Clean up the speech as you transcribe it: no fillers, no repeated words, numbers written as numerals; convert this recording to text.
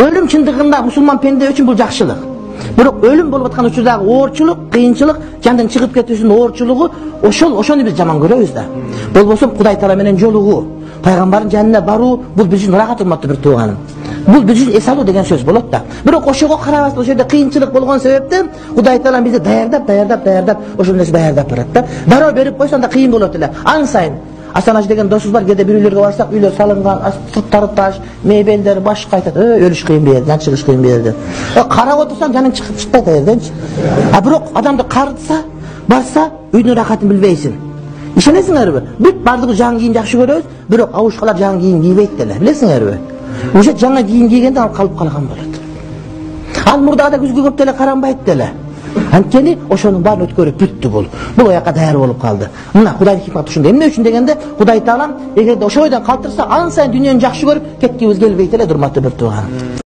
Ölüm çındığında musulman pende üçün bu jakşılık. Bирок ölüm bolup aткан учурдагы оорчулук, кыйынчылык, жандын чыгып кетүүсүнүн оорчулугу ошону биз жаман көрөбүз да. Болбосо Кудай Таала менен жолугуу, пайгамбардын жанына баруу бул биз үчүн рахат урматтуу бир тууганым. Бул биз үчүн эс алуу деген сөз болот да. Бирок ошого карабастан ошол жерде кыйынчылык болгон себептен Кудай Таала бизди даярдап ошол нерсе даярдап барат да. Дароо берип койсо анда кыйын болот эле. Ан сайын Асанаш деген досубуз бар, кээде бир үйлөргө барсак, үйлөр салынган, сырттары таш, мебелдер башка айтат. Өлүш кыйын бу жерден, чыгыш кыйын бу жерден. Карап отырсаң жаның чыгып чыкпайт жерденчи. Бирок адамды карытса, барса, үйдүн рахатын билбейсиң. Ишенесиңерби? Бүт бардыгы жаңы кийим жакшы көрөбүз, бирок абушкалар жаңы кийим кийбейт деле. Билесиңерби? Ошо жаңы кийим кийгенде ал калып калган болот. Ал мурдада күзгө көп деле каранбайт деле. Анткени ошонун баарын өткөрүп бүттү бул. Бул оякка даяр болуп калды. Мына Кудайдын хикматы ушунда. Эмне үчүн дегенде, Кудай Таалам эгерде ошо ойдон калтырса, ан сайын дүйнөнү жакшы көрүп, кеткибиз келбейт эле, урматтуу бир тууган.